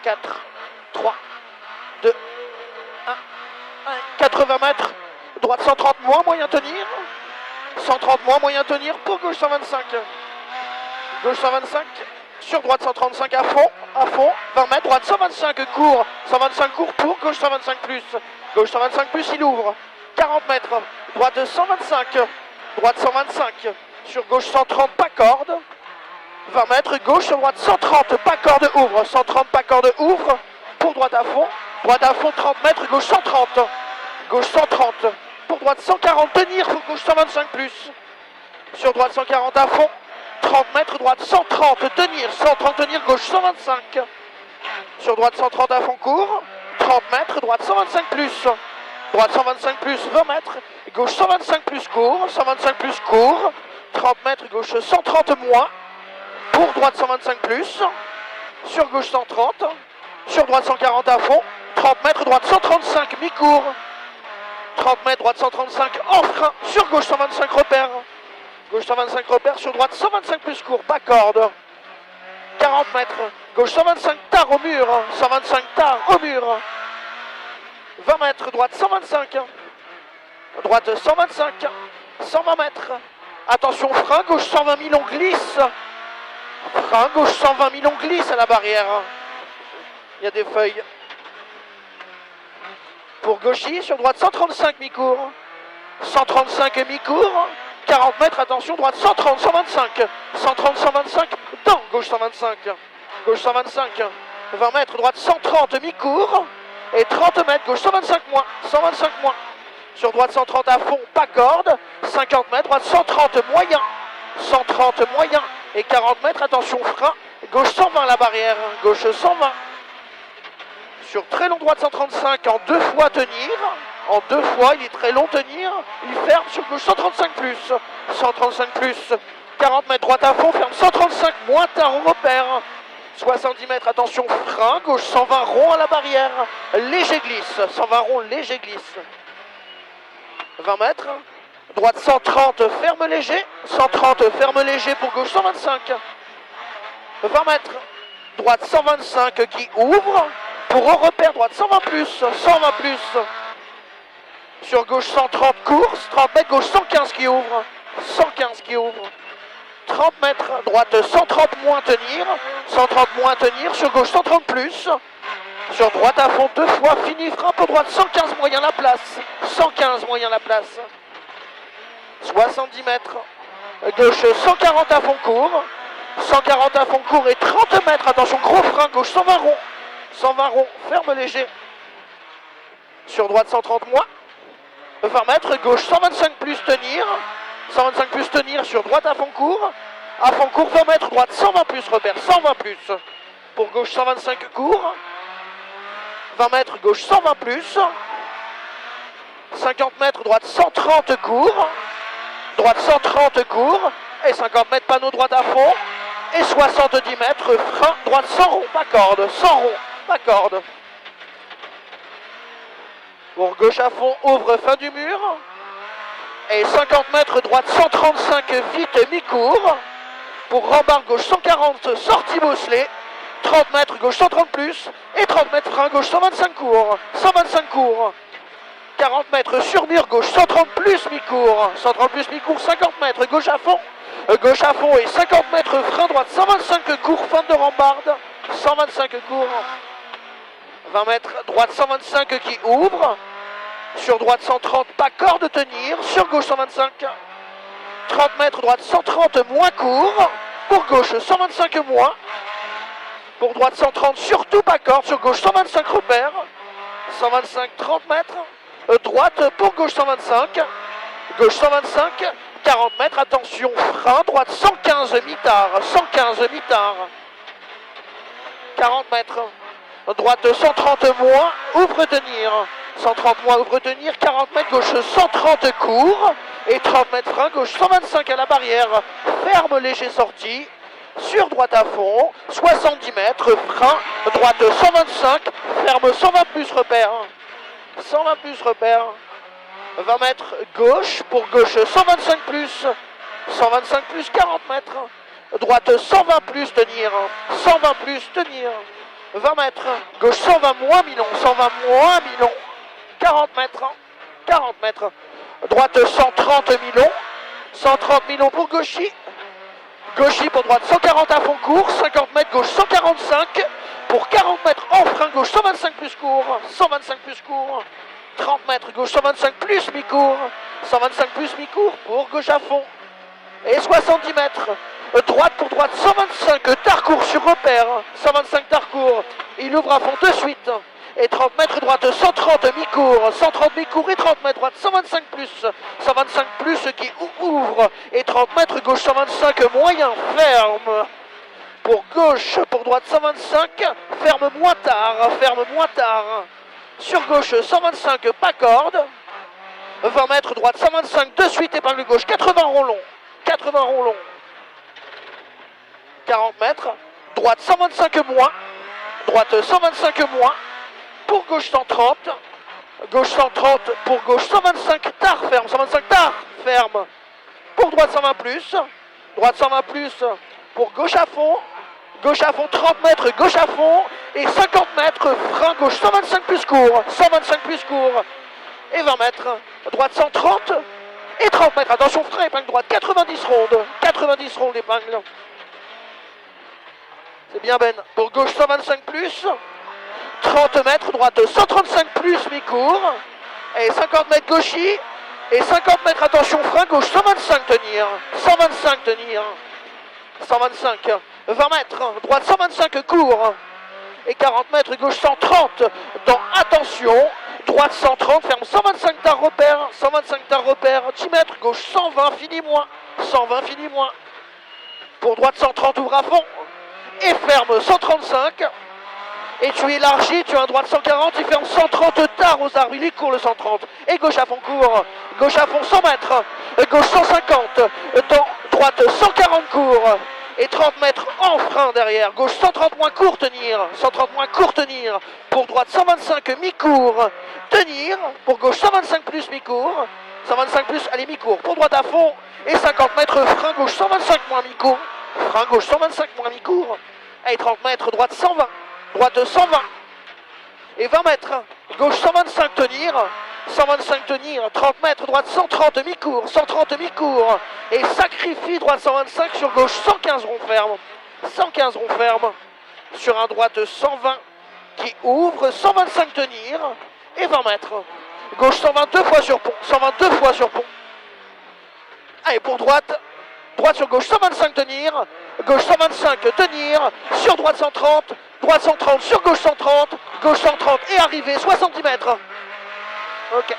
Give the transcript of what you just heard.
4, 3, 2, 1, 80 mètres, droite 130 moins, moyen tenir, 130 moins, moyen tenir, pour gauche 125, gauche 125, sur droite 135 à fond, 20 mètres, droite 125 court, 125 court pour, gauche 125 plus, gauche 125 plus, il ouvre, 40 mètres, droite 125, droite 125, sur gauche 130, pas corde, 20 mètres, gauche, droite 130, pas corde, ouvre, 130, pas corde, ouvre, pour droite à fond, 30 mètres, gauche 130, gauche 130, pour droite 140, tenir, pour gauche 125 plus, sur droite 140 à fond, 30 mètres, droite 130, tenir, 130, tenir, gauche 125, sur droite 130 à fond court, 30 mètres, droite 125 plus, droite 125 plus, 20 mètres, gauche 125 plus court, 125 plus court, 30 mètres, gauche 130 moins, pour droite 125 plus, sur gauche 130, sur droite 140 à fond, 30 mètres, droite 135, mi-court, 30 mètres, droite 135, en frein, sur gauche 125 repère, gauche 125 repère, sur droite 125 plus court, pas corde, 40 mètres, gauche 125 tard au mur, 125 tard au mur, 20 mètres, droite 125, droite 125, 120 mètres, attention frein, gauche 120 000, on glisse, frein, gauche 120 000, on glisse à la barrière, il y a des feuilles, pour gauchy, sur droite 135 mi-court, 135 mi-court, 40 mètres, attention, droite 130, 125, 130, 125, dans, gauche 125, gauche 125, 20 mètres, droite 130 mi-court, et 30 mètres, gauche 125 moins, 125 moins, sur droite 130 à fond, pas corde, 50 mètres, droite 130 moyen, 130 moyen, et 40 mètres, attention frein, gauche 120 la barrière, gauche 120, sur très long droite 135, en deux fois tenir, en deux fois, il est très long tenir, il ferme sur gauche 135 plus, 135 plus, 40 mètres droite à fond, ferme 135 moins tard au repère, 70 mètres, attention frein, gauche 120 rond à la barrière, léger glisse, 120 rond, léger glisse, 20 mètres, droite 130, ferme léger, 130, ferme léger pour gauche 125, 20 mètres, droite 125 qui ouvre, pour au repère, droite 120 plus, 120 plus, sur gauche 130 course, 30 mètres, gauche 115 qui ouvre, 115 qui ouvre, 30 mètres, droite 130 moins tenir, 130 moins tenir, sur gauche 130 plus, sur droite à fond deux fois, fini frein pour droite 115 moyen la place, 115 moyen la place, 70 mètres, gauche 140 à fond court, 140 à fond court et 30 mètres, attention gros frein, gauche 120 rond, 120 rond, ferme léger, sur droite 130 moins, 20 mètres, gauche 125 plus tenir, 125 plus tenir sur droite à fond court, 20 mètres, droite 120 plus repère, 120 plus, pour gauche 125 court, 20 mètres, gauche 120 plus, 50 mètres, droite 130 court, droite 130 court, et 50 mètres panneau droite à fond, et 70 mètres, frein, droite 100 rond, pas corde, 100 rond, pas corde. Pour gauche à fond, ouvre fin du mur. Et 50 mètres, droite 135, vite mi-court. Pour rembarque gauche 140, sortie bosselée. 30 mètres, gauche 130 plus. Et 30 mètres, frein, gauche 125 court. 125 court. 40 mètres sur mur, gauche 130 plus mi-court. 130 plus mi-court, 50 mètres, gauche à fond. Gauche à fond et 50 mètres, frein, droite 125 court, fin de rambarde. 125 court. 20 mètres, droite 125 qui ouvre, sur droite 130, pas corde tenir, sur gauche 125, 30 mètres, droite 130 moins court, pour gauche 125 moins, pour droite 130 surtout pas corde, sur gauche 125 repère, 125, 30 mètres, droite pour gauche 125, gauche 125, 40 mètres, attention, frein, droite 115 mi-tard, 115 mi-tard, 40 mètres, droite 130 moins, ouvre tenir, 130 moins, ouvre tenir, 40 mètres, gauche 130 court, et 30 mètres frein, gauche 125 à la barrière, ferme léger sortie, sur droite à fond, 70 mètres, frein, droite 125, ferme 120 plus repère, 120 plus repère, 20 mètres, gauche, pour gauche 125 plus, 125 plus, 40 mètres, droite 120 plus tenir, 120 plus tenir, 20 mètres, gauche 120 moins Milon, 120 moins Milon, 40 mètres, 40 mètres, droite 130 Milon, 130 Milon pour Gauchy, Gauchy pour droite 140 à fond court, 50 mètres gauche 145, pour 40 mètres en frein gauche 125 plus court, 125 plus court, 30 mètres gauche 125 plus mi-court, 125 plus mi-court pour gauche à fond, et 70 mètres, droite pour droite 125, Tarcourt sur repère, 125 Tarcourt, il ouvre à fond de suite, et 30 mètres droite 130 mi-court, 130 mi-court et 30 mètres droite 125 plus qui ouvre, et 30 mètres gauche 125 moyen ferme, pour gauche, pour droite 125, ferme moins tard, sur gauche 125 pas corde, 20 mètres droite 125 de suite épingle gauche, 80 rond long, 80 rond long, 40 mètres, droite 125 moins, droite 125 moins, pour gauche 130, gauche 130, pour gauche 125 tard ferme, 125 tard ferme, pour droite 120 plus, droite 120 plus, pour gauche à fond 30 mètres, gauche à fond, et 50 mètres, frein gauche 125 plus court, 125 plus court, et 20 mètres, droite 130, et 30 mètres, attention frein, épingle droite, 90 rondes d'épingle. C'est bien Ben, pour gauche 125 plus, 30 mètres, droite 135 plus mi-court, et 50 mètres Gauchy, et 50 mètres, attention frein gauche 125 tenir, 125 tenir, 125, 20 mètres, droite 125 court, et 40 mètres gauche 130, dans attention, droite 130, ferme 125 tard repère, 10 mètres, gauche 120, fini moins, pour droite 130, ouvre à fond, et ferme 135, et tu élargis, tu as un droite 140, il ferme 130 tard aux arbres, il est court le 130, et gauche à fond court, gauche à fond 100 mètres, gauche 150, droite 140 court, et 30 mètres en frein derrière, gauche 130 moins court tenir, pour droite 125 mi-court, tenir, pour gauche 125 plus mi-court, 125 plus, allez mi-court, pour droite à fond, et 50 mètres, frein gauche 125 moins mi-court, et 30 mètres, droite 120, droite 120, et 20 mètres, gauche 125 tenir, 30 mètres, droite 130 mi-court, et sacrifie droite 125 sur gauche 115 rond ferme, sur un droite 120 qui ouvre, 125 tenir, et 20 mètres, gauche 122 fois sur pont, allez pour droite sur gauche 125 tenir, gauche 125 tenir, sur droite 130 sur gauche 130 et arrivé 70 mètres. Ok.